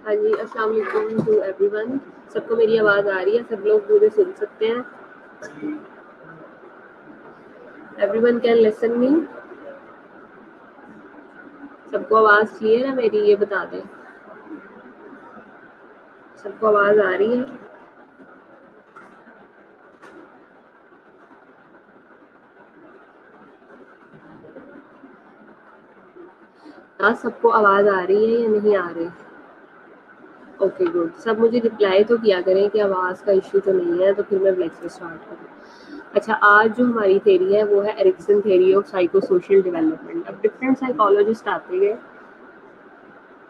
हाँ जी, अस्सलाम वालेकुम टू एवरीवन। सबको मेरी आवाज़ आ रही है? सब लोग मुझे सुन सकते हैं? Everyone can listen me? सबको आवाज़ क्लियर है मेरी? ये बता दें, सबको आवाज़ आ रही है? हाँ, सबको आवाज़ आ रही है या नहीं आ रही? Okay good. सब मुझे रिप्लाई तो किया करें कि आवाज़ का इशू तो नहीं है, तो फिर मैं लेक्चर स्टार्ट करूँ। अच्छा, आज जो हमारी थेरी है वो है Erikson theory of psycho social development. अब डिफरेंट साइकोलॉजिस्ट आते गए,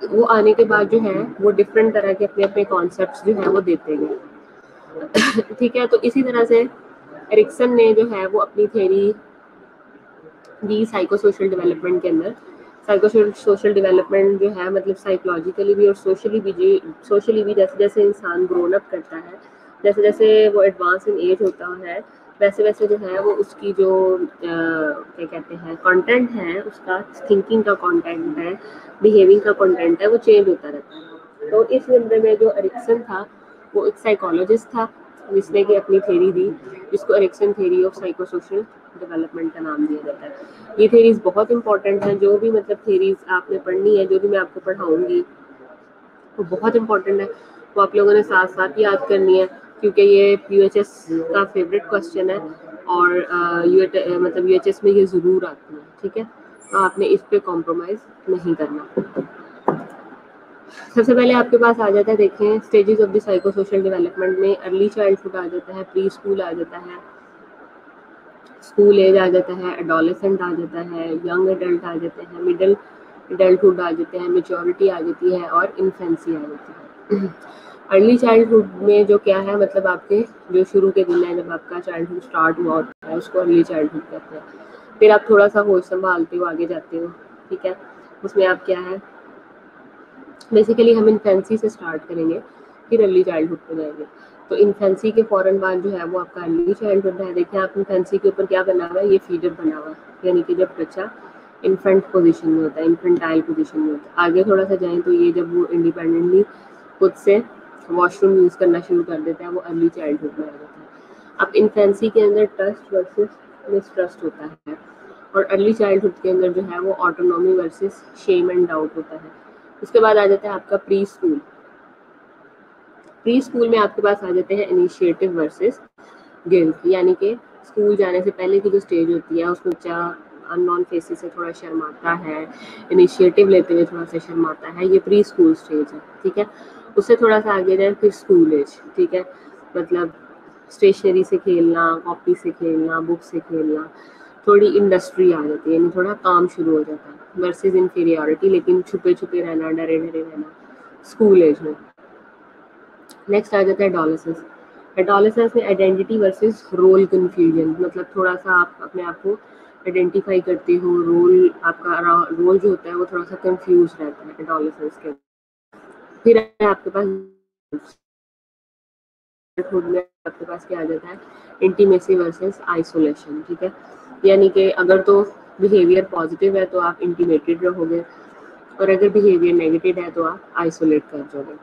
वो आने के बाद जो है वो डिफरेंट तरह के अपने अपने कॉन्सेप्ट्स जो है वो देते गए। ठीक है, तो इसी तरह से एरिक्सन ने जो है वो अपनी थेरी दी साइको सोशल डेवलपमेंट के अंदर। साइको सोशल डेवलपमेंट जो है मतलब साइकोलॉजिकली भी और सोशली भी जैसे जैसे इंसान ग्रोन अप करता है, जैसे जैसे वो एडवांस इन एज होता है, वैसे वैसे जो है वो उसकी जो क्या कहते हैं कंटेंट है, उसका थिंकिंग का कंटेंट है, बिहेविंग का कंटेंट है, वो चेंज होता रहता है। तो इस नंबर में जो एरिक्सन था वो एक साइकोलॉजिस्ट था जिसने कि अपनी थेरी दी, जिसको Erikson theory of psycho social development का नाम दिया जाता है। ये थेरीज बहुत इंपॉर्टेंट है, जो भी मतलब थेरीज आपने पढ़नी है, जो भी मैं आपको पढ़ाऊंगी वो बहुत इंपॉर्टेंट है, वो आप लोगों ने साथ साथ याद करनी है, क्योंकि ये यूएचएस का फेवरेट क्वेश्चन है और मतलब यूएचएस में ये ज़रूर आती है। ठीक है, तो आपने इस पे कॉम्प्रोमाइज़ नहीं करना। सबसे पहले आपके पास आ जाता है, देखें stages of the psycho social development में अर्ली चाइल्डहुड आ जाता है, प्री स्कूल आ जाता है, स्कूल एज आ जाता है, एडोलेसेंट आ जाता है, यंग एडल्ट आ जाते हैं, मिडिल एडल्टहुड आ जाते हैं, मेच्योरिटी आ जाती है और इन्फेंसी आ जाती है। अर्ली चाइल्डहुड में जो क्या है मतलब आपके जो शुरू के दिन है, जब आपका चाइल्डहुड स्टार्ट हुआ होता है, उसको अर्ली चाइल्डहुड कहते हैं। फिर आप थोड़ा सा होश संभालते हो, आगे जाते हो। ठीक है, उसमें आप क्या है बेसिकली हम इन्फेंसी से स्टार्ट करेंगे, फिर अर्ली चाइल्डहुड पे जाएंगे। तो इन्फेंसी के फ़ौरन बाद जो है वो आपका अर्ली चाइल्डहुड है। देखिए आप इन्फेंसी के ऊपर क्या बना हुआ है, ये फीडर बना हुआ है, यानी कि जब बच्चा इन्फेंट पोजीशन में होता है, इन्फेंटाइल पोजीशन में होता है। आगे थोड़ा सा जाएँ तो ये जब वो इंडिपेंडेंटली खुद से वॉशरूम यूज़ करना शुरू कर देता है, वो अर्ली चाइल्डहुड में आ जाता है। अब इन्फेंसी के अंदर ट्रस्ट वर्सेस मिसट्रस्ट होता है, और अर्ली चाइल्डहुड के अंदर जो है वो autonomy versus shame and doubt होता है। उसके बाद आ जाता है आपका प्री स्कूल। प्री स्कूल में आपके पास आ जाते हैं इनिशिएटिव वर्सेस गिल्ट, यानी कि स्कूल जाने से पहले की जो स्टेज होती है उसमें बच्चा अननोन फेसेस से थोड़ा शर्माता है, इनिशिएटिव लेते हुए थोड़ा सा शर्माता है, ये प्री स्कूल स्टेज है। ठीक है, उससे थोड़ा सा आगे जाए फिर स्कूल एज। ठीक है, मतलब स्टेशनरी से खेलना, कॉपी से खेलना, बुक से खेलना, थोड़ी इंडस्ट्री आ जाती है, यानी थोड़ा काम शुरू हो जाता है वर्सेस इन्फीरियरिटी, लेकिन छुपे छुपे रहना, डरे डरे रहना स्कूल एज में। नेक्स्ट आ जाता है एडोलेसेंस। एडोलेसेंस में आइडेंटिटी वर्सेस रोल कन्फ्यूजन, मतलब थोड़ा सा आप अपने आप को आइडेंटिफाई करते हो, रोल आपका रोल जो होता है वो थोड़ा सा कंफ्यूज रहता है एडोलेसेंस के। फिर आपके पास खुद में आपके पास क्या आ जाता है, इंटीमेसी वर्सेस आइसोलेशन। ठीक है, यानी कि अगर तो बिहेवियर पॉजिटिव है तो आप इंटीमेटेड रहोगे, और अगर बिहेवियर नेगेटिव है तो आप आइसोलेट कर जाओगे।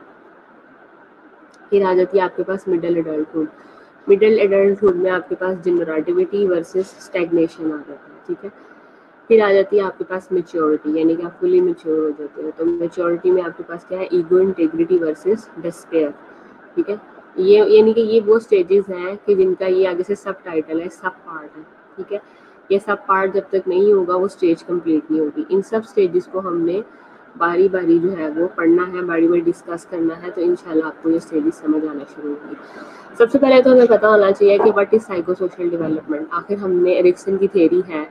फिर आ जाती है आपके पास मिडिल एडल्टहुड। मिडिल एडल्टहुड में आपके पास जनरेटिविटी वर्सेस स्टैग्नेशन आ जाता है। ठीक है, फिर आ जाती है आपके पास मेच्योरिटी, यानी कि आप फुली मेच्योर हो जाते हो। तो मेच्योरिटी में आपके पास क्या है, ईगो इंटेग्रिटी वर्सेस डिस्पेयर। ठीक है, ये यानी कि ये वो स्टेजेस हैं कि जिनका ये आगे से सब टाइटल है, सब पार्ट है। ठीक है, ये सब पार्ट जब तक नहीं होगा वो स्टेज कंप्लीट नहीं होगी। इन सब स्टेजेस को हमने बारी बारी जो है वो पढ़ना है, बारी बारी डिस्कस करना है, तो इंशाल्लाह आपको ये स्टेजेस समझ आना शुरू होगी। सबसे पहले तो हमें पता होना चाहिए कि what is psycho social development. आखिर हमने एरिक्सन की थ्योरी है,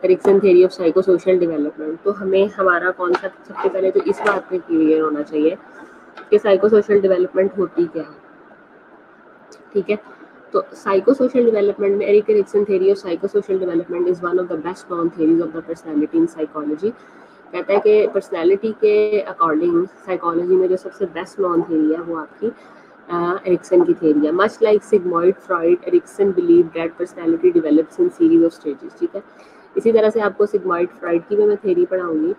Ericsson theory of psycho social development, तो हमें हमारा कॉन्सेप्ट सबसे पहले तो इस बात पे क्लियर होना चाहिए कि साइको सोशल डेवलपमेंट होती क्या है। ठीक है, तो साइको सोशल डेवलपमेंट में Erik Erikson theory of psycho social development is one of the best known theories of the personality in psychology. कहता है कि पर्सनालिटी के अकॉर्डिंग साइकोलॉजी में जो सबसे बेस्ट नॉन थ्योरी है वो आपकी एरिक्सन की थ्योरी है। Much like Sigmund Freud, Erikson believe that personality develops in series of stages. ठीक है, इसी तरह से आपको सिगमॉइड फ्रॉइड की भी मैं थ्योरी पढ़ाऊंगी।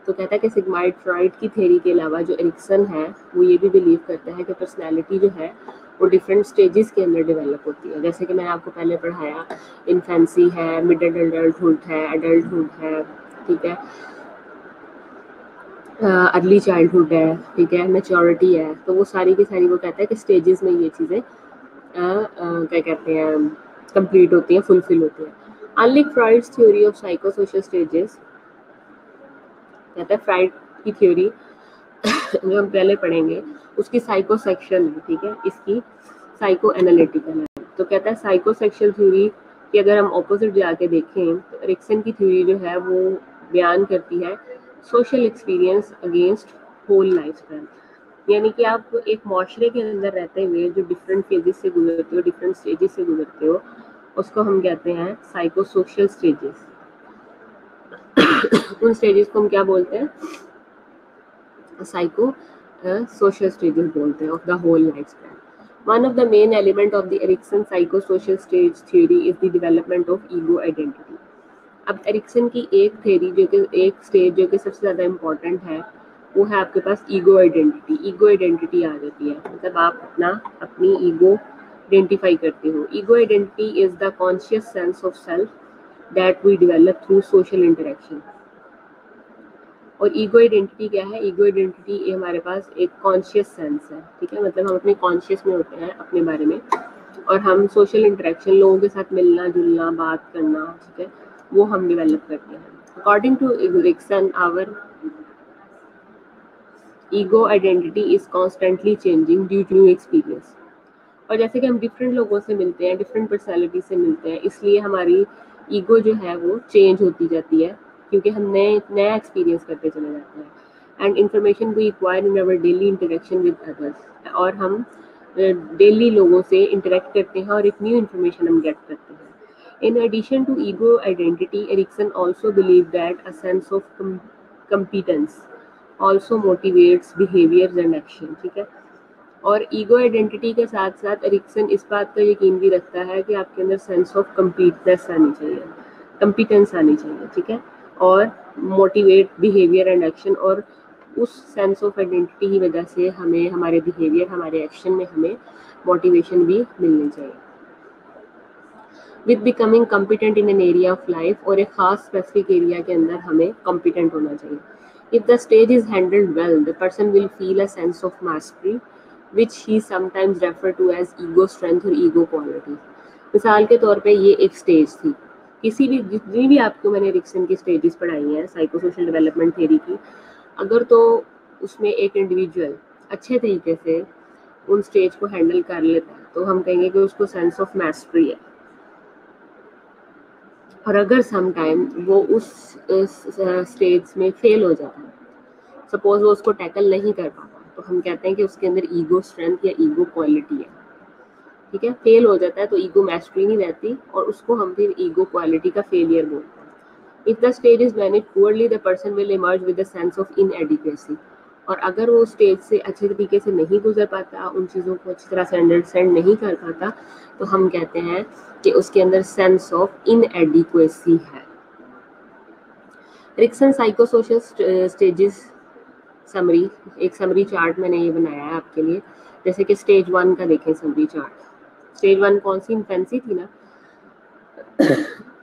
तो कहता है कि सिगमॉइड फ्रॉइड की थ्योरी के अलावा जो एरिक्सन है वो ये भी बिलीव करता है कि पर्सनालिटी जो है वो डिफरेंट स्टेजेस के अंदर डेवलप होती है। जैसे कि मैंने आपको पहले पढ़ाया, इन्फेंसी है, मिड एडल्टहुड है, एडल्टहुड है, ठीक है, अर्ली चाइल्डहुड है, ठीक है, मैच्योरिटी है। तो वो सारी की सारी वो कहता है कि स्टेजेस में ये चीज़ें क्या कहते हैं कंप्लीट होती हैं, फुलफिल होती हैं। Unlike Freud's theory of psycho social stages, कहता है फ्रॉइड की थ्योरी जो हम पहले पढ़ेंगे उसकी साइको सेक्शन है, ठीक है, इसकी साइको एनालिटिकल है। तो कहता है साइको सेक्शुअल थ्योरी की अगर हम ऑपोजिट जाके देखें तो एरिक्सन की थ्योरी जो है वो बयान करती है social experience against whole life span. यानी कि आप एक माशरे के अंदर रहते हुए जो डिफरेंट फेजेस से गुजरते हो, डिफरेंट स्टेजेस से गुजरते हो, उसको हम कहते हैं साइको सोशल स्टेजेस। उन स्टेजेस को हम क्या बोलते हैं? साइको सोशल स्टेजेस बोलते हैं of the whole life span. One of the main element of the Erikson psychosocial stage theory is the development of ego identity. अब एरिक्सन की एक थ्योरी जो कि एक स्टेज जो कि सबसे ज़्यादा इम्पोर्टेंट है वो है आपके पास ईगो आइडेंटिटी। ईगो आइडेंटिटी आ जाती है, मतलब आप अपनी ईगो आइडेंटिफाई करते हो। Ego identity is the conscious sense of self that we develop through social interaction. और ईगो आइडेंटिटी क्या है? ईगो आइडेंटिटी हमारे पास एक कॉन्शियस सेंस है, ठीक है, मतलब हम अपने कॉन्शियस में होते हैं अपने बारे में, और हम सोशल इंटरेक्शन, लोगों के साथ मिलना जुलना, बात करना, ठीक है, वो हम डेवलप करते हैं। According to Erikson our ego identity is constantly changing due to experience. और जैसे कि हम डिफरेंट लोगों से मिलते हैं, डिफरेंट पर्सनैलिटी से मिलते हैं, इसलिए हमारी ईगो जो है वो चेंज होती जाती है, क्योंकि हम नया एक्सपीरियंस करते चले जाते हैं। And information we acquire in our daily interaction with others, और हम डेली लोगों से इंटरेक्ट करते हैं और एक न्यू इन्फॉर्मेशन हम गेट करते हैं। In addition to ego identity, Erikson also believe that a sense of competence also motivates behaviours and action. ठीक है, और ईगो आइडेंटिटी के साथ साथ एरिक्सन इस बात का यकीन भी रखता है कि आपके अंदर सेंस ऑफ कंप्लीटनेस आनी चाहिए, कंपिटेंस आनी चाहिए, ठीक है, और मोटिवेट बिहेवियर एंड एक्शन। और उस सेंस ऑफ आइडेंटिटी की वजह से हमें हमारे बिहेवियर, हमारे एक्शन में हमें मोटिवेशन भी मिलनी चाहिए। With becoming competent in an area of life, और एक खास स्पेसिफिक एरिया के अंदर हमें कॉम्पिटेंट होना चाहिए। If the stage is handled well, the person will feel a sense of mastery which he sometimes refer to as ego strength और ego quality। मिसाल के तौर पे ये एक स्टेज थी, किसी भी जितनी भी आपको मैंने एरिक्सन की स्टेजेस पढ़ाई हैं साइको सोशल डेवलपमेंट थ्योरी की, अगर तो उसमें एक इंडिविजुअल अच्छे तरीके से उन स्टेज को हैंडल कर लेता है तो हम कहेंगे कि उसको सेंस ऑफ मास्टरी है। और अगर सम टाइम वो उस स्टेज में फेल हो जाता है, सपोज वो उसको टैकल नहीं कर पाता, तो हम कहते हैं कि उसके अंदर ईगो स्ट्रेंथ या ईगो क्वालिटी है। ठीक है, फेल हो जाता है तो ईगो मैस्टरी नहीं रहती, और उसको हम फिर ईगो क्वालिटी का फेलियर बोलते हैं। If the stage is managed poorly, the person will emerge with the sense of inadequacy. और अगर वो स्टेज से अच्छे तरीके से नहीं गुजर पाता, उन चीज़ों को अच्छी तरह से अंडरस्टैंड नहीं कर पाता, तो हम कहते हैं कि उसके अंदर सेंस ऑफ इनएडिक्वेसी है। Erikson psycho social stages summary, एक समरी चार्ट मैंने ये बनाया है आपके लिए। जैसे कि स्टेज 1 का देखें समरी चार्ट। स्टेज 1 कौन सी? इन्फेंसी थी ना।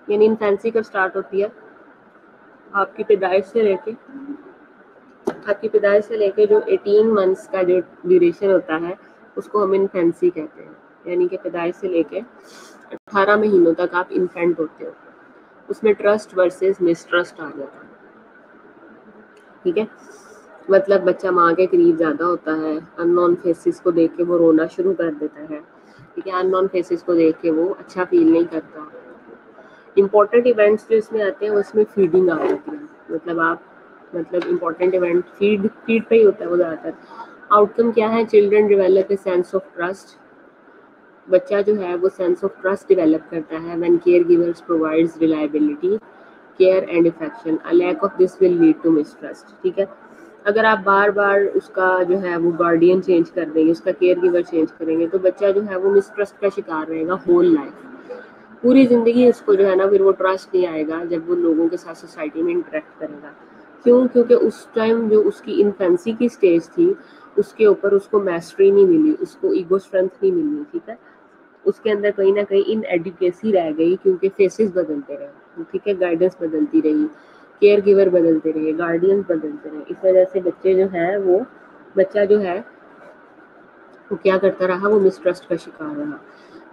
यानी इन्फेंसी कब स्टार्ट होती है? आपकी पैदाइश से लेके जो 18 मंथ्स का जो ड्यूरेशन होता है उसको हम इन्फेंसी कहते हैं। यानी कि पैदाइश से लेके 18 महीनों तक आप इन्फेंट होते हो। उसमें ट्रस्ट वर्सेस मिसट्रस्ट आ जाता है। ठीक है, मतलब बच्चा माँ के करीब ज़्यादा होता है, अननोन फेसेस को देख के वो रोना शुरू कर देता है। ठीक है, अननोन फेसेस को देख के वो अच्छा फील नहीं करता। इम्पोर्टेंट इवेंट्स जो इसमें आते हैं उसमें फीडिंग आ जाती है, मतलब इम्पोर्टेंट इवेंट फीड पे ही होता है वो ज़्यादातर। आउटकम क्या है, children develop a sense of trust. बच्चा जो है वो सेंस ऑफ ट्रस्ट डेवलप करता है when care givers provides reliability care and affection. A lack of this will lead to mistrust. ठीक है, अगर आप बार बार उसका जो है वो गार्डियन चेंज कर देंगे, उसका केयर गिवर चेंज करेंगे, तो बच्चा जो है वो मिसट्रस्ट का शिकार रहेगा होल लाइफ, पूरी ज़िंदगी। उसको जो है ना फिर वो ट्रस्ट नहीं आएगा जब वो लोगों के साथ सोसाइटी में इंटरेक्ट करेगा। क्यों? क्योंकि उस टाइम जो उसकी इन्फेंसी की स्टेज थी उसके ऊपर उसको मैस्ट्री नहीं मिली, उसको ईगो स्ट्रेंथ नहीं मिली। ठीक है, उसके अंदर कहीं ना कहीं इनएडुकेसी रह गई, क्योंकि फेसेस बदलते रहे। ठीक है, गाइडेंस बदलती रही, केयर गिवर बदलते रहे, गार्डियंस बदलते रहे। इस वजह से बच्चा जो है वो क्या करता रहा, वो मिसट्रस्ट का शिकार रहा।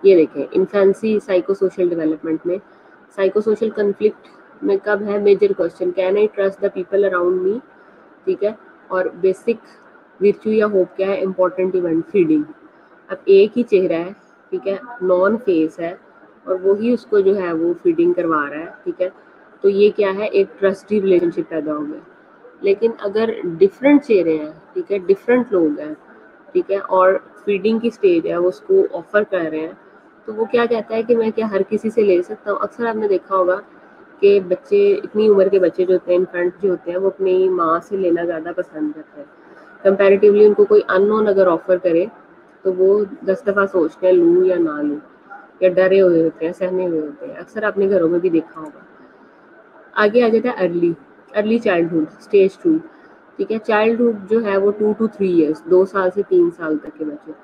ये देखें, इन्फेंसी साइको सोशल डेवलपमेंट में साइको सोशल कन्फ्लिक्ट में कब है major question, can I trust the people around me. ठीक है, और बेसिक विर्चू या होप क्या है, इंपॉर्टेंट इवेंट फीडिंग। अब एक ही चेहरा है, ठीक है, नॉन फेस है, और वो ही उसको जो है वो फीडिंग करवा रहा है। ठीक है, तो ये क्या है, एक ट्रस्टी रिलेशनशिप पैदा हो गया। लेकिन अगर डिफरेंट चेहरे हैं, ठीक है, डिफरेंट लोग हैं, ठीक है, और फीडिंग की स्टेज है, वो उसको ऑफर कर रहे हैं, तो वो क्या कहता है कि मैं क्या हर किसी से ले सकता हूँ। अक्सर आपने देखा होगा कि बच्चे, इतनी उम्र के बच्चे जो होते हैं, इन्फेंट जो होते हैं, वो अपनी माँ से लेना ज़्यादा पसंद करते हैं कंपैरेटिवली। उनको कोई अननोन अगर ऑफर करे तो वो 10 दफ़ा सोचते हैं लूँ या ना लूँ, या डरे हुए होते हैं, सहमे हुए होते हैं। अक्सर आपने घरों में भी देखा होगा। आगे आ जाता है अर्ली चाइल्डहुड स्टेज 2। ठीक है, चाइल्डहुड जो है वो 2 to 3 ईयर्स, 2 साल से 3 साल तक के बच्चे।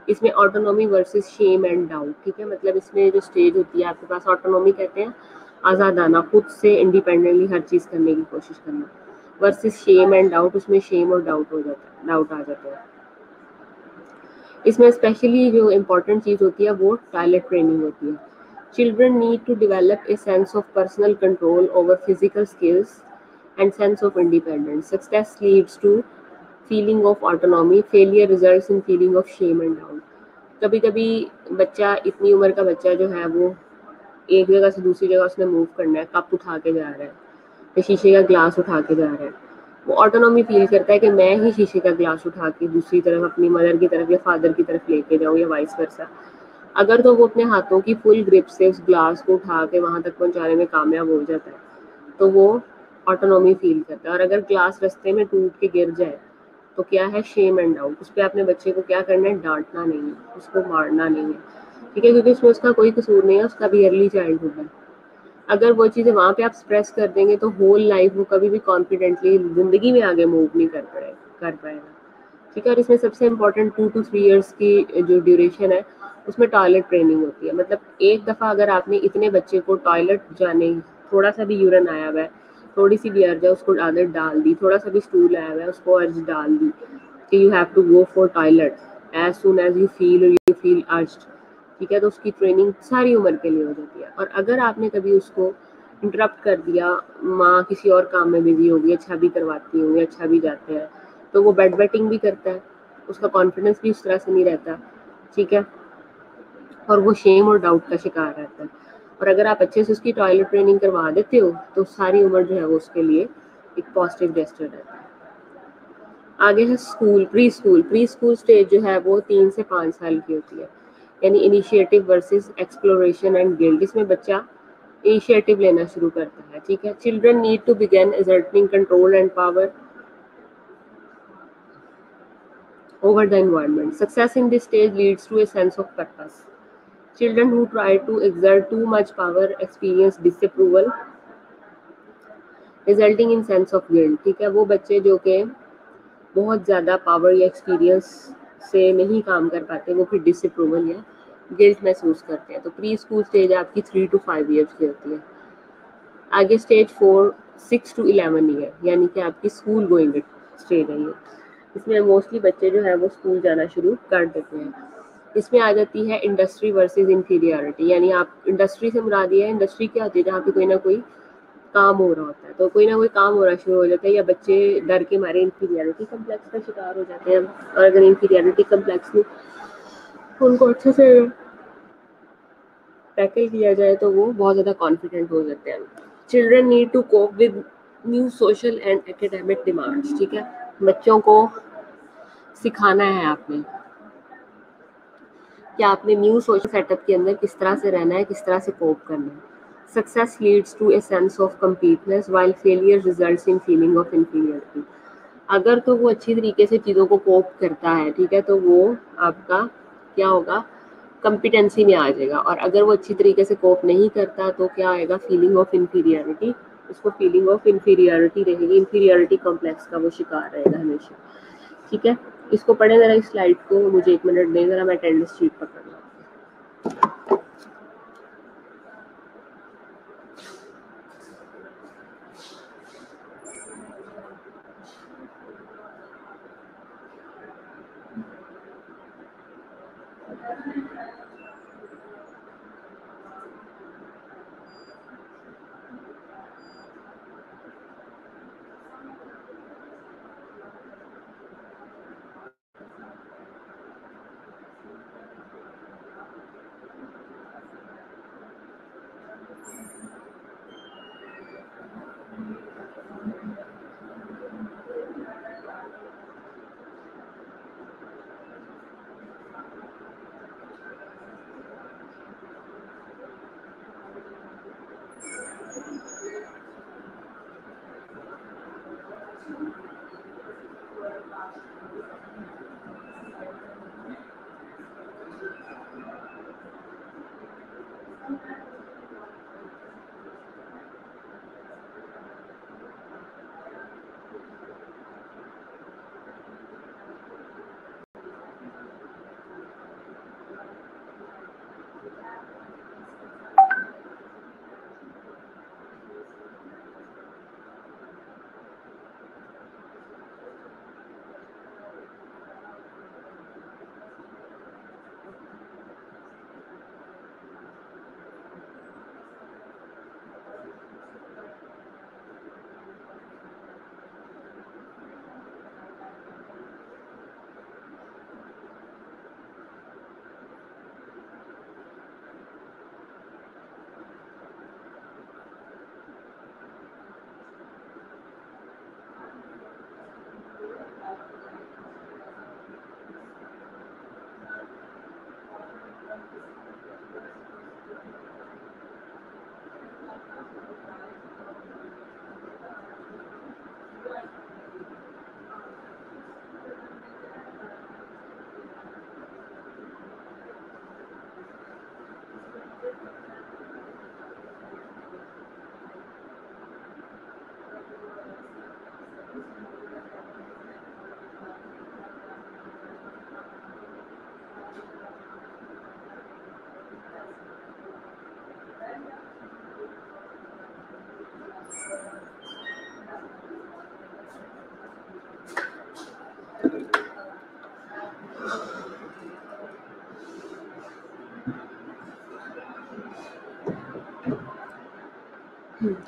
इसमें autonomy versus shame and doubt. ठीक है, मतलब इसमें जो स्टेज होती है, आपके पास ऑटोनॉमी कहते हैं आज़ादाना, खुद से इंडिपेंडेंटली हर चीज़ करने की कोशिश करना, वर्सेस शेम एंड डाउट, उसमें शेम और डाउट आ जाता है। इसमें स्पेशली जो इम्पोर्टेंट चीज़ होती है वो टॉयलेट ट्रेनिंग होती है। Children need to develop a sense of personal control over physical skills and sense of independence. Success leads to feeling of autonomy. Failure results in feeling of shame and doubt. कभी कभी बच्चा, इतनी उम्र का बच्चा जो है वो एक जगह से दूसरी जगह उसने मूव करना है, कप उठा के जा रहा है या शीशे का ग्लास उठा के जा रहा है, वो ऑटोनॉमी फील करता है कि मैं ही शीशे का ग्लास उठा के दूसरी तरफ अपनी मदर की तरफ या फादर की तरफ लेके जाऊँ, या वाइस वर्सा। अगर तो वो अपने हाथों की फुल ग्रिप से उस ग्लास को उठा के वहां तक पहुंचाने में कामयाब हो जाता है, तो वो ऑटोनॉमी फील करता है। और अगर ग्लास रास्ते में टूट के गिर जाए तो क्या है, शेम एंड डाउट। उस पर अपने बच्चे को क्या करना है, डांटना नहीं है, उसको मारना नहीं है। ठीक है, क्योंकि उसमें उसका कोई कसूर नहीं है, उसका भी अर्ली चाइल्डहुड है। अगर वो चीज़ें वहाँ पे आप स्प्रेस कर देंगे तो होल लाइफ वो कभी भी कॉन्फिडेंटली ज़िंदगी में आगे मूव नहीं कर पाएगा। ठीक है, और इसमें सबसे इम्पोर्टेंट 2 to 3 ईयर्स की जो ड्यूरेशन है उसमें टॉयलेट ट्रेनिंग होती है। मतलब एक दफ़ा अगर आपने इतने बच्चे को टॉयलेट जाने, थोड़ा सा भी यूरिन आया हुआ है, थोड़ी सी भी अर्ज है, उसको आदत डाल दी, थोड़ा सा भी स्टूल आया हुआ है उसको अर्ज डाल दी कि you have to go for toilet as soon as you feel urged. ठीक है, तो उसकी ट्रेनिंग सारी उम्र के लिए हो जाती है। और अगर आपने कभी उसको इंटरप्ट कर दिया, माँ किसी और काम में बिजी होगी, अच्छा भी करवाती होंगी, अच्छा भी जाते हैं, तो वो बेड वेटिंग भी करता है, उसका कॉन्फिडेंस भी उस तरह से नहीं रहता। ठीक है, और वो शेम और डाउट का शिकार रहता है। और अगर आप अच्छे से उसकी टॉयलेट ट्रेनिंग करवा देते हो तो सारी उम्र जो है वो उसके लिए एक पॉजिटिव जेस्चर रहता है। आगे है प्री स्कूल स्टेज जो है वो 3 से 5 साल की होती है, यानी initiative versus exploration and guilt. इसमें बच्चा इनिशिएटिव लेना शुरू करता है। ठीक है, children need to begin exerting control and power over the environment. Success in this stage leads to a sense of purpose. Children who try to exert too much power experience disapproval, resulting in sense of guilt. ठीक है, वो बच्चे जो कि बहुत ज़्यादा power या experience से नहीं काम कर पाते, वो फिर डिसअप्रूवल या गिल्ट महसूस करते हैं। तो प्री स्कूल स्टेज आपकी 3 to 5 ईयर्स की होती है। आगे स्टेज 6 to 11 ईयर, यानी कि आपकी स्कूल गोइंग स्टेज है ये। इसमें मोस्टली बच्चे जो है वो स्कूल जाना शुरू कर देते हैं। इसमें आ जाती है इंडस्ट्री वर्सेस इंफीरियरिटी, यानी आप इंडस्ट्री से मुराद ये है, इंडस्ट्री क्या होती है जहाँ पे कोई ना कोई काम हो रहा होता है, तो कोई ना कोई काम हो रहा शुरू हो जाता है या बच्चे डर के मारे इंफीरियरिटी कम्प्लेक्स का शिकार हो जाते हैं, और अगर इंफीरियरिटी कम्प्लेक्स में उनको अच्छे से टैकल किया जाए तो वो बहुत ज़्यादा कॉन्फिडेंट हो जाते हैं। Children need to cope with new social and academic demands, ठीक है, बच्चों को सिखाना है आपने कि आपने न्यू सोशल सेटअप के अंदर किस तरह से रहना है, किस तरह से कोप करना है। Success leads to a sense of completeness while failure results in feeling of inferiority. अगर तो वो अच्छी तरीके से चीज़ों को कोप करता है, ठीक है, तो वो आपका क्या होगा, कॉम्पिटेंसी में आ जाएगा, और अगर वो अच्छी तरीके से कोप नहीं करता तो क्या आएगा, फीलिंग ऑफ इंफीरियरिटी, उसको फीलिंग ऑफ इंफीरियरिटी रहेगी, इंफीरियरिटी कॉम्प्लेक्स का वो शिकार रहेगा हमेशा, ठीक है। इसको पढ़े ज़रा, इस स्लाइड को मुझे 1 मिनट दें ज़रा, मैं अटेंडेंस शीट पकड़ लूँ।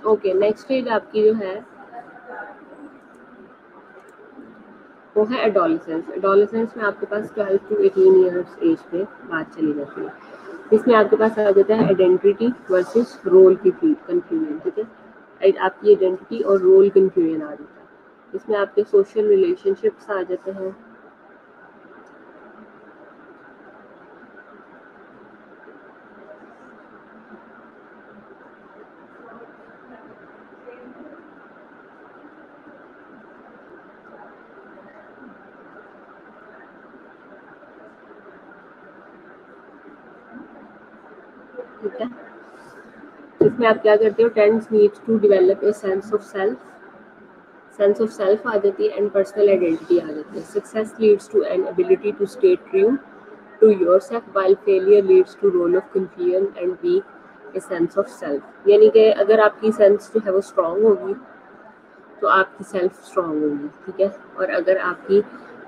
ओके, नेक्स्ट स्टेज आपकी जो है वो है एडोलेसेंस। एडोलेसेंस में आपके पास 12 to 18 ईयर्स एज पे बात चली जाती है। इसमें आपके पास आ जाता है आइडेंटिटी वर्सेस रोल की कन्फ्यूजन, ठीक है, आपकी आइडेंटिटी और रोल कन्फ्यूजन आ जाता है। इसमें आपके सोशल रिलेशनशिप्स आ जाते हैं, ठीक है। इसमें आप क्या करते हो, tends needs to develop a sense of self आ जाती है, एंड पर्सनल आइडेंटिटी आ जाती है। Success leads to an ability to stay true to yourself while failure leads to role of confusion and weak a sense of self. यानी कि अगर आपकी सेंस जो है वो स्ट्रांग होगी तो आपकी सेल्फ स्ट्रांग होगी, ठीक है, और अगर आपकी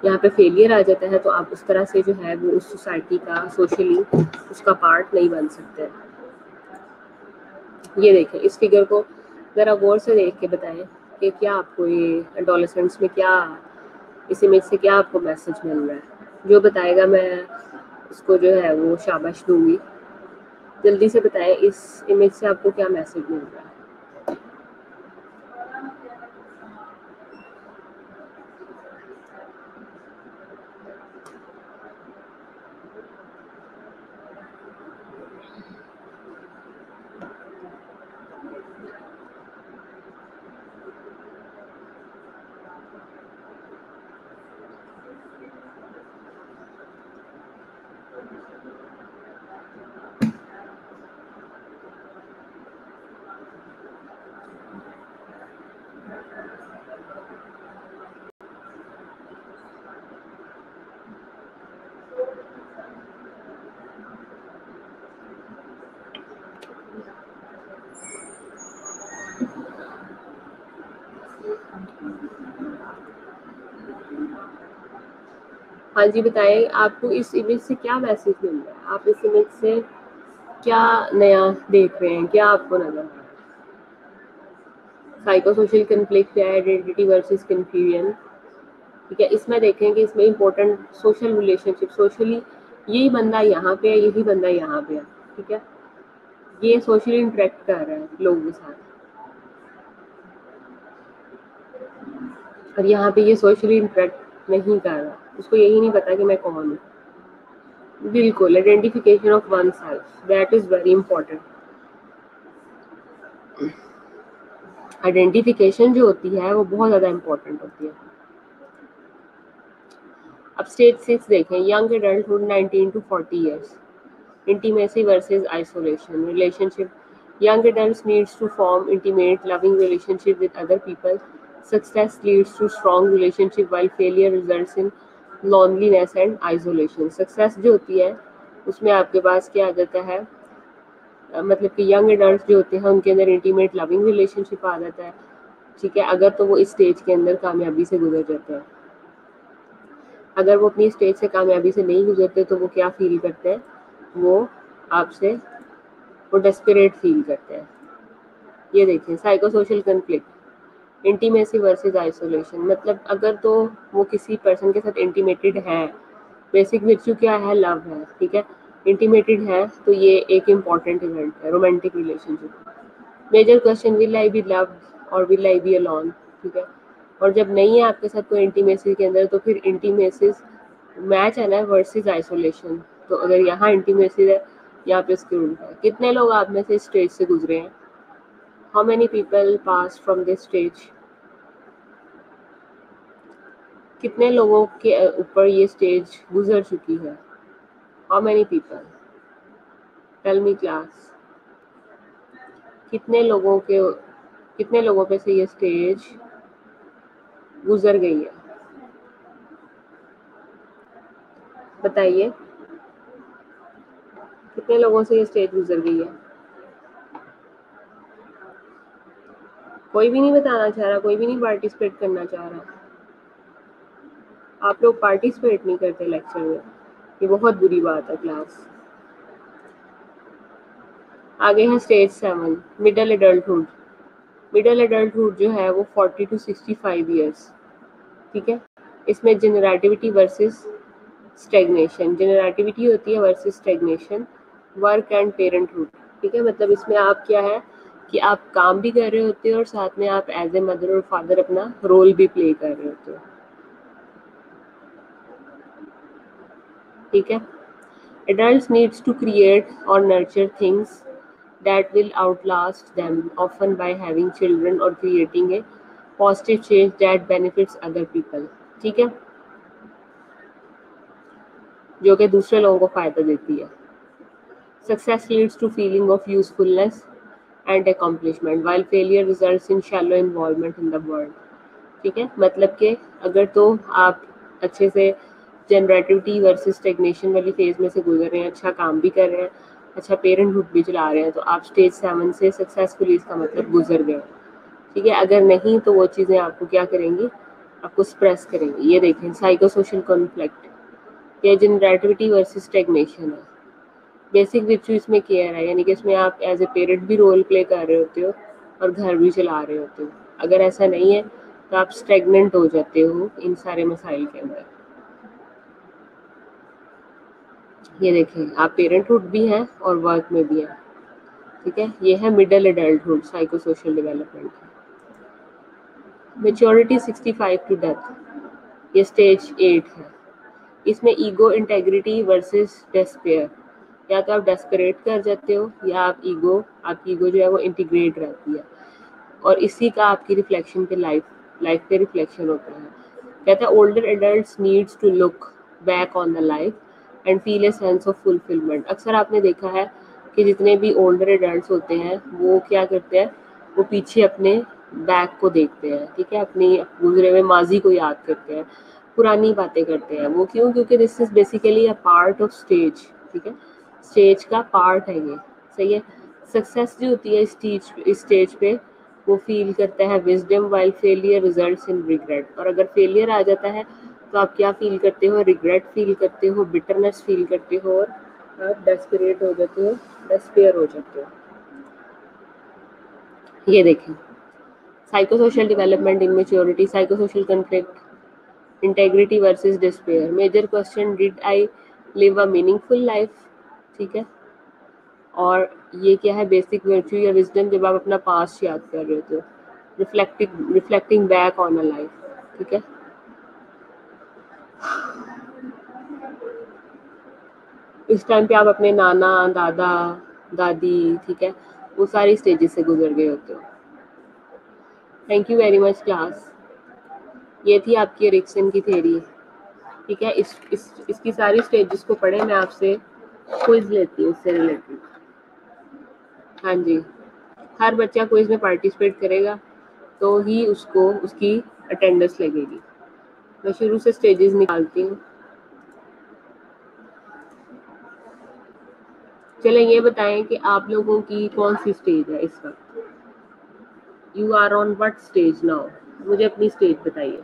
यहाँ पे फेलियर आ जाता है तो आप उस तरह से जो है वो उस सोसाइटी का सोशली उसका पार्ट नहीं बन सकते। ये देखें, इस फिगर को ज़रा गौर से देख के बताएं कि क्या आपको ये एडोलेसेंट्स में क्या, इस इमेज से क्या आपको मैसेज मिल रहा है। जो बताएगा मैं उसको जो है वो शाबाश दूंगी। जल्दी से बताएं इस इमेज से आपको क्या मैसेज मिल रहा है। हाँ जी, बताएं आपको इस इमेज से क्या मैसेज मिल रहा है, आप इस इमेज से क्या नया देख रहे हैं, क्या आपको नजर आ रहा है। साइकोसोशल कन्फ्लिक्ट है, आइडेंटिटी वर्सेस कंफ्यूजन। ठीक है, इसमें देखें कि इसमें इंपॉर्टेंट सोशल रिलेशनशिप, सोशली यही बंदा यहाँ पे है, यही बंदा यहाँ पे है। ठीक है, ये सोशली इंटरेक्ट कर रहा है लोगों के साथ, और यहाँ पे ये सोशली इंटरेक्ट नहीं कर रहा, उसको यही नहीं पता कि मैं कौन हूँ। बिल्कुल, identification of one self, that is very important. Identification जो होती है वो बहुत ज़्यादा इंपॉर्टेंट होती है। अब स्टेज 6 देखें, young adulthood 19 to 40 years, intimacy versus isolation, relationship. Young adults needs to form intimate, loving relationship with other people. Success leads to strong relationship while failure results in loneliness and isolation. Success जो होती है उसमें आपके पास क्या आ जाता है, मतलब कि यंग एडल्ट जो होते हैं उनके अंदर इंटीमेट लविंग रिलेशनशिप आ जाता है। ठीक है, अगर तो वो इस स्टेज के अंदर कामयाबी से गुजर जाते हैं। अगर वो अपनी स्टेज से कामयाबी से नहीं गुजरते तो वो क्या फील करते हैं, वो आपसे वो डेस्परेट फील करते हैं। ये देखिए, psychosocial conflict, intimacy versus isolation, मतलब अगर तो वो किसी पर्सन के साथ इंटीमेटेड है, बेसिक विर्च्यू क्या है, लव है। ठीक है, इंटीमेटेड है तो ये एक इम्पॉर्टेंट इवेंट है, romantic relationship. Major question, will I be loved और विल आई बी अलोन। ठीक है, और जब नहीं है आपके साथ कोई इंटीमेसी के अंदर तो फिर इंटीमेसीज मैच है ना वर्सेस आइसोलेशन। तो अगर यहाँ इंटीमेसी है, यहाँ पे इसके उल्टा है। कितने लोग आप में से स्टेज से गुजरे हैं, how many people pass from this stage, कितने लोगों के ऊपर ये स्टेज गुजर चुकी है, how many people, tell me class, कितने लोगों पे से ये स्टेज गुजर गई है, बताइए कितने लोगों से ये स्टेज गुजर गई है। कोई भी नहीं बताना चाह रहा, कोई भी नहीं पार्टिसिपेट करना चाह रहा। आप लोग पार्टिसिपेट नहीं करते लेक्चर में, ये बहुत बुरी बात है क्लास। आगे है stage 7, middle adulthood. Middle adulthood जो है वो 40 to 65 ईयर्स। ठीक है, इसमें जनरेटिविटी वर्सेस स्टेगनेशन, जनरेटिविटी होती है versus stagnation, work and parenthood. ठीक है, मतलब इसमें आप क्या है कि आप काम भी कर रहे होते हो और साथ में आप एज ए मदर और फादर अपना रोल भी प्ले कर रहे होते हो। ठीक है, adults needs to create or nurture things that will outlast them, often by having children or creating a positive change that benefits other people. ठीक है, जो कि दूसरे लोगों को फायदा देती है। Success leads to feeling of usefulness and accomplishment, while failure results in shallow involvement in the world. ठीक है, मतलब कि अगर तो आप अच्छे से जनरेटिविटी वर्सेस स्टेगनेशन वाली फेज में से गुजर रहे हैं, अच्छा काम भी कर रहे हैं, अच्छा पेरेंटहुड भी चला रहे हैं, तो आप स्टेज 7 से सक्सेसफुली इसका मतलब गुजर गए। ठीक है, अगर नहीं तो वो चीज़ें आपको क्या करेंगी, आपको स्प्रेस करेंगे। ये देखें साइको सोशल कॉन्फ्लिक्ट, ये जनरेटिविटी वर्सेस स्टैग्नेशन है। बेसिक virtue इसमें केयर है, यानी कि इसमें आप एज ए पेरेंट भी रोल प्ले कर रहे होते हो और घर भी चला रहे होते हो। अगर ऐसा नहीं है तो आप स्टेगनेंट हो जाते हो इन सारे मसाइल के अंदर। ये देखें आप पेरेंटहुड भी हैं और वर्क में भी हैं, ठीक है। ये है middle adulthood psycho social development. Maturity 65 to death, ये स्टेज 8 है। इसमें ईगो इंटेग्रिटी वर्सेस डेस्पेयर, या तो आप डेस्परेट कर जाते हो या आपकी ईगो जो है वो इंटीग्रेट रहती है, और इसी का आपकी रिफ्लेक्शन पे लाइफ पे रिफ्लेक्शन होता है। कहता है older adults needs to look back on the life and feel a sense of fulfilment. अक्सर आपने देखा है कि जितने भी ओल्डर एडल्ट्स होते हैं वो क्या करते हैं, वो पीछे अपने बैक को देखते हैं, ठीक है, अपनी गुजरे हुए माजी को याद करते हैं, पुरानी बातें करते हैं। वो क्यों? क्योंकि this is basically a part of stage, ठीक है, स्टेज का पार्ट है ये, सही है। सक्सेस जो होती है इस स्टेज पे वो फील करता है विजडम, वाइल फेलियर रिजल्ट्स इन रिग्रेट। और अगर फेलियर आ जाता है तो आप क्या फील करते हो? रिग्रेट फील करते हो, बिटरनेस फील करते हो, और आप डेस्परेट हो जाते हो, डेस्पेयर हो जाते हो। ये देखें psychosocial development in maturity, psychosocial conflict, integrity versus despair, major question did I live a meaningful life, ठीक है। और ये क्या है? बेसिक वर्च्यू या विजडम, जब आप अपना पास्ट याद कर रहे होते हो, reflecting back on a life, ठीक है। इस टाइम पे आप अपने नाना दादा दादी, ठीक है, वो सारी स्टेजेस से गुजर गए होते हो। Thank you very much class. ये थी आपकी एरिक्सन की थ्योरी, ठीक है। इसकी सारी स्टेजेस को पढ़े, मैं आपसे क्विज लेती हूँ इससे रिलेटेड। हाँ जी, हर बच्चा क्विज में पार्टिसिपेट करेगा तो ही उसको उसकी अटेंडेंस लगेगी। मैं शुरू से स्टेजेस निकालती हूँ। चलें ये बताएं कि आप लोगों की कौन सी स्टेज है इस वक्त? You are on what stage now? मुझे अपनी स्टेज बताइए।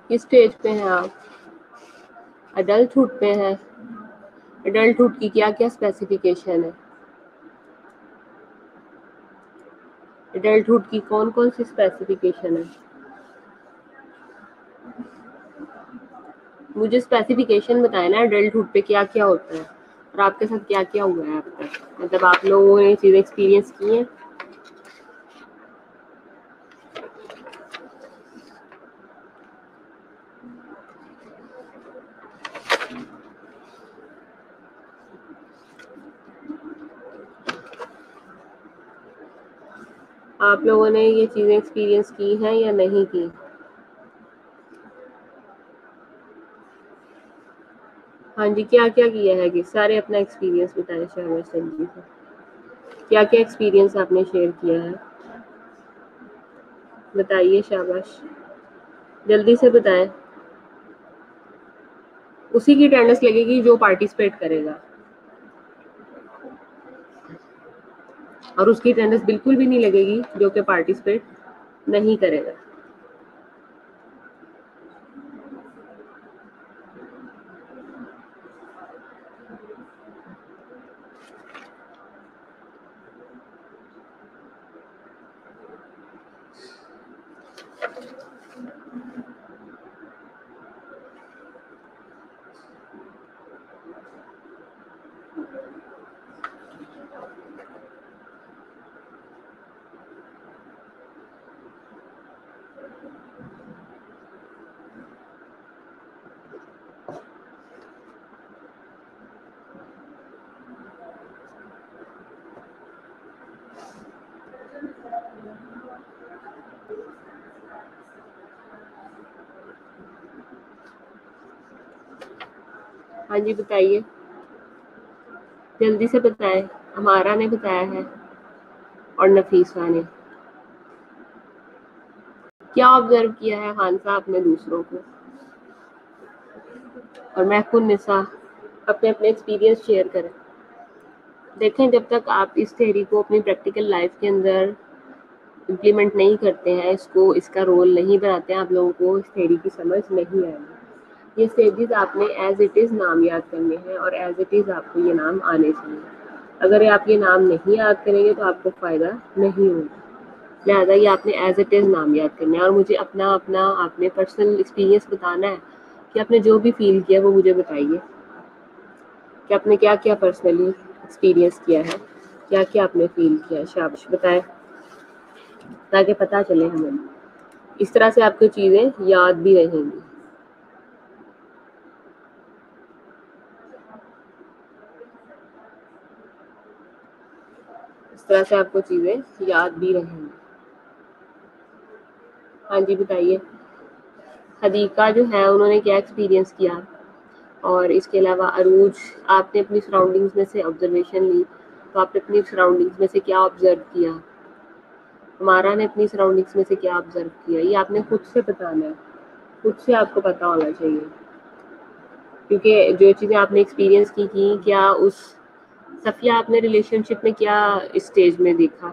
किस स्टेज पे हैं आप? एडल्टहुड पे हैं। एडल्टहुड की क्या क्या स्पेसिफिकेशन है? एडल्टहुड की कौन कौन सी स्पेसिफिकेशन है? मुझे स्पेसिफिकेशन बताए ना, एडल्टहुड पे क्या क्या होता है और आपके साथ क्या क्या हुआ है अब तक, मतलब आप लोगों ने चीज़ें एक्सपीरियंस की हैं। आप लोगों ने ये चीज़ें एक्सपीरियंस की हैं या नहीं की? हाँ जी, क्या क्या किया है कि सारे अपना एक्सपीरियंस बताएं शाबाश जी से। क्या क्या एक्सपीरियंस आपने शेयर किया है, बताइए शाबाश, जल्दी से बताएं। उसी की अटेंडेंस लगेगी जो पार्टिसिपेट करेगा, और उसकी अटेंडेंस बिल्कुल भी नहीं लगेगी जो कि पार्टिसिपेट नहीं करेगा। हाँ जी बताइए, जल्दी से बताएं। हमारा ने बताया है और नफीसा ने। क्या ऑब्जर्व किया है खान साहब ने दूसरों को? और महकुन निसा अपने अपने एक्सपीरियंस शेयर करें। देखें, जब तक आप इस थ्योरी को अपनी प्रैक्टिकल लाइफ के अंदर इम्प्लीमेंट नहीं करते हैं, इसको इसका रोल नहीं बनाते हैं, आप लोगों को इस थ्योरी की समझ नहीं आएगी। ये स्टेजेस आपने एज इट इज़ नाम याद करने हैं और एज इट इज़ आपको ये नाम आने चाहिए। अगर आप ये नाम नहीं याद करेंगे तो आपको फ़ायदा नहीं होगा। लिहाजा ये आपने एज इट इज़ नाम याद करना है और मुझे अपना अपना आपने पर्सनल एक्सपीरियंस बताना है कि आपने जो भी फील किया वो मुझे बताइए कि आपने क्या क्या पर्सनली एक्सपीरियंस किया है, क्या क्या आपने फील किया है। शाबाश, बताएं ताकि पता चले हमें। इस तरह से आपको चीज़ें याद भी रहेंगी। इस तरह से आपको चीज़ें याद भी रहेंगी। हाँ जी बताइए। हदीका जो है उन्होंने क्या एक्सपीरियंस किया, और इसके अलावा अरूज, आपने अपनी सराउंडिंग्स में से ऑब्जर्वेशन ली, तो आपने अपनी सराउंडिंग्स में से क्या ऑब्जर्व किया? हमारा ने अपनी सराउंडिंग्स में से क्या ऑब्जर्व किया? ये आपने खुद से बताना है, खुद से आपको पता होना चाहिए, क्योंकि जो चीज़ें आपने एक्सपीरियंस की थी, क्या उस सफिया आपने रिलेशनशिप में क्या इस स्टेज में देखा,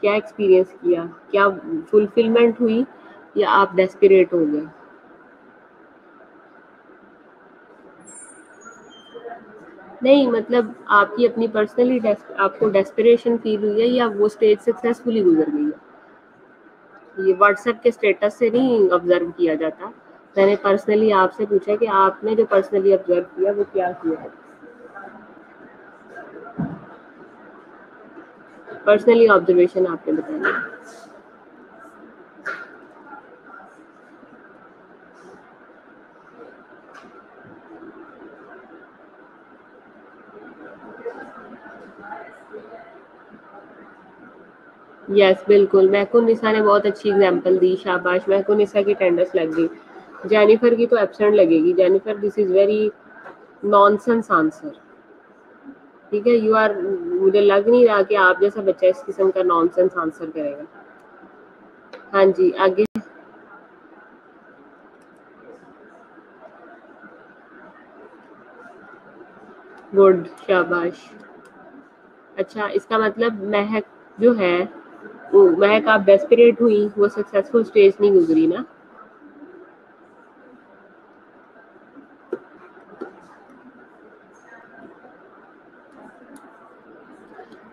क्या एक्सपीरियंस किया, क्या फुलफिलमेंट हुई या आप डेस्परेट हो गए? नहीं, मतलब आपकी अपनी पर्सनली आपको डेस्परेशन फील हुई है या वो स्टेज सक्सेसफुली गुजर गई है? ये व्हाट्सएप के स्टेटस से नहीं ऑब्जर्व किया जाता। मैंने पर्सनली आपसे पूछा कि आपने जो पर्सनली ऑब्जर्व किया वो क्या किया है। पर्सनली ऑब्जर्वेशन आपने बताया। यस बिल्कुल, महकुन निसा ने बहुत अच्छी एग्जांपल दी। शाबाश, महकुन निसा की अटेंडेंस लग गई। जेनिफर की तो एब्सेंट लगेगी। Jennifer, this is very nonsense answer. ठीक है, यू आर, मुझे लग नहीं रहा कि आप जैसा बच्चा इस किस्म का नॉनसेंस आंसर करेगा। हाँ जी, आगे। गुड, शाबाश। अच्छा, इसका मतलब महक जो है वो, महक आप डेस्परेट हुई, वो सक्सेसफुल स्टेज नहीं गुजरी ना?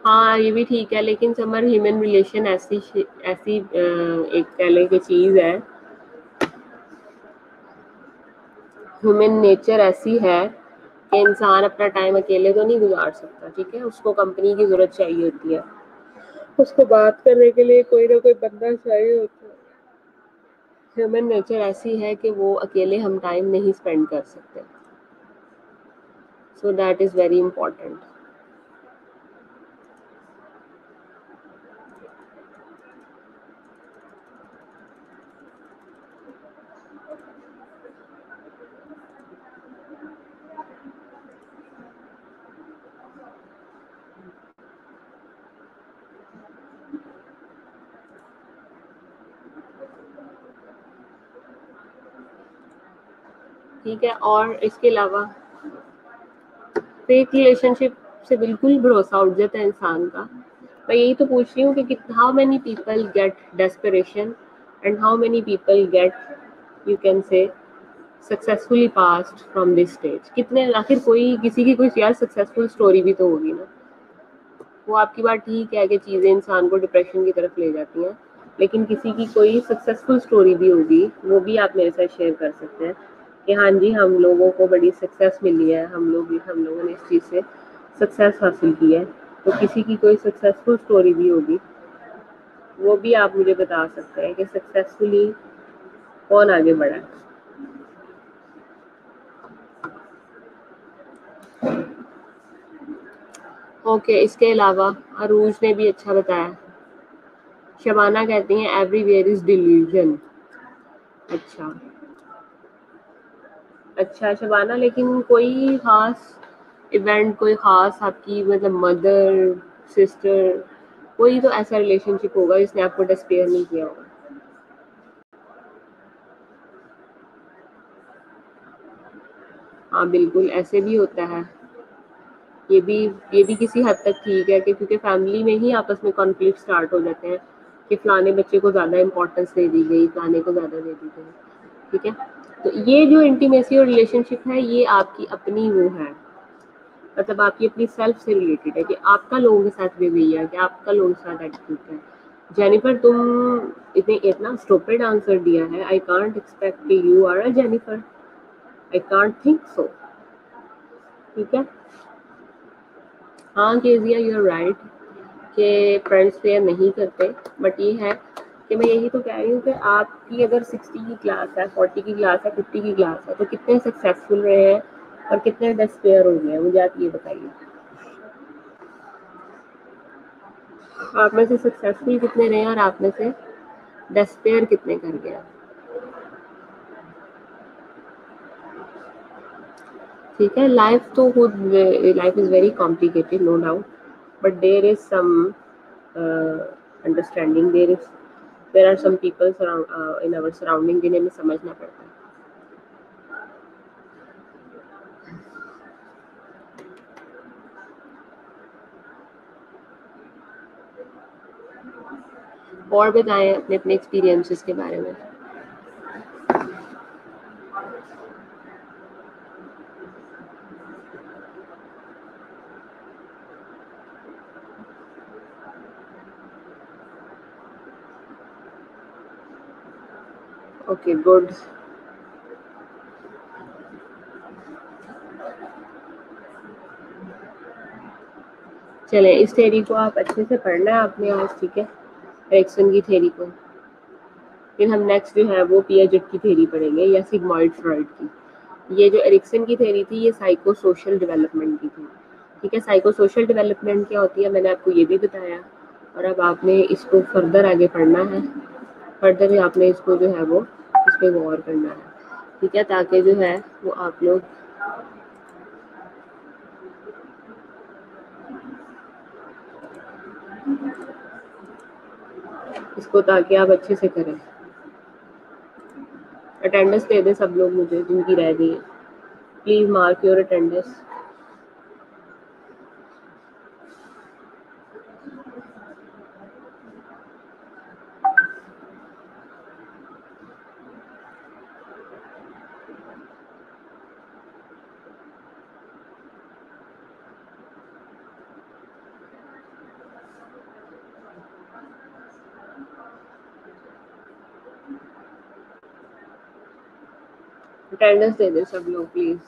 हाँ ये भी ठीक है, लेकिन समर ह्यूमन रिलेशन ऐसी एक कह लें कि चीज़ है, ह्यूमन नेचर ऐसी है कि इंसान अपना टाइम अकेले तो नहीं गुजार सकता। ठीक है, उसको कंपनी की ज़रूरत चाहिए होती है, उसको बात करने के लिए कोई ना कोई बंदा चाहिए होता है। ह्यूमन नेचर ऐसी है कि वो अकेले हम टाइम नहीं स्पेंड कर सकते। So that is very important. ठीक है, और इसके अलावा फेक रिलेशनशिप से बिल्कुल भरोसा उठ जाता है इंसान का। मैं यही तो पूछ रही हूँ कि how many people get desperation and how many people get, you can say, successfully passed from this stage. कितने, आखिर कोई किसी की कोई यार सक्सेसफुल स्टोरी भी तो होगी ना। वो आपकी बात ठीक है कि चीज़ें इंसान को डिप्रेशन की तरफ ले जाती हैं, लेकिन किसी की कोई सक्सेसफुल स्टोरी भी होगी, वो भी आप मेरे साथ शेयर कर सकते हैं कि हाँ जी हम लोगों को बड़ी सक्सेस मिली है, हम लोगों ने इस चीज़ से सक्सेस हासिल की है। तो किसी की कोई सक्सेसफुल स्टोरी भी होगी, वो भी आप मुझे बता सकते हैं कि सक्सेसफुली कौन आगे बढ़ा है। ओके, इसके अलावा अरूज ने भी अच्छा बताया। शबाना कहती हैं एवरीवेयर इज डिल्यूजन। अच्छा, अच्छा शबाना, लेकिन कोई खास इवेंट, कोई खास आपकी मतलब मदर, सिस्टर, कोई तो ऐसा रिलेशनशिप होगा जिसने आपको डिस्पेयर नहीं किया होगा। हाँ बिल्कुल, ऐसे भी होता है। ये भी ये भी किसी हद तक ठीक है कि क्योंकि फैमिली में ही आपस में कॉन्फ्लिक्ट स्टार्ट हो जाते हैं कि फलाने बच्चे को ज़्यादा इंपॉर्टेंस दे दी गई, फलाने को ज़्यादा दे दी गई। ठीक है, तो ये जो इंटीमेसी और रिलेशनशिप है ये आपकी अपनी वो है, मतलब आपकी अपनी सेल्फ से रिलेटेड है कि आपका लोगों के साथ रवैया, कि आपका लोगों के साथ एटीट्यूड है। जेनिफर, तुम इतने इतना स्टूपिड आंसर दिया है, आई कांट एक्सपेक्ट कि you are a Jennifer, I can't think so. ठीक है, हाँ केजिया यू आर राइट कि फ्रेंड्स फेयर नहीं करते, बट ये है कि मैं यही तो कह रही हूँ कि आपकी अगर 60 की क्लास है, 40 की क्लास है, 50 की क्लास है, तो कितने सक्सेसफुल रहे हैं और कितने डिस्पेयर हो गए हैं, मुझे आप ये बताइए। आप में से सक्सेसफुल कितने रहे हैं और आप में से डिस्पेयर कितने कर गए। ठीक है, लाइफ तो खुद, life is very complicated no doubt, but there is some understanding, there are some people in our surrounding जिन्हें हमें समझना पड़ता है। और बताएं अपने अपने एक्सपीरियंसेस के बारे में। Okay good. चलें, इस थ्योरी को आप अच्छे से पढ़ना है आपने आज, ठीक है, एरिक्सन की थ्योरी को। फिर हम नेक्स्ट जो है वो पियाजेट की थ्योरी पढ़ेंगे या सिग्मॉइड फ्रॉइड की। ये जो एरिक्सन की थ्योरी थी ये साइको सोशल डेवलपमेंट की थी। ठीक है, साइको सोशल डेवलपमेंट क्या होती है मैंने आपको ये भी बताया, और अब आपने इसको फर्दर आगे पढ़ना है, फर्दर आपने इसको जो है वो इस पर गौर करना है। ठीक है, ताकि जो है वो आप लोग इसको, ताकि आप अच्छे से करें। अटेंडेंस दे दें सब लोग मुझे जिनकी रह गई है, please mark your attendance. Attendance दे दें सब लोग प्लीज।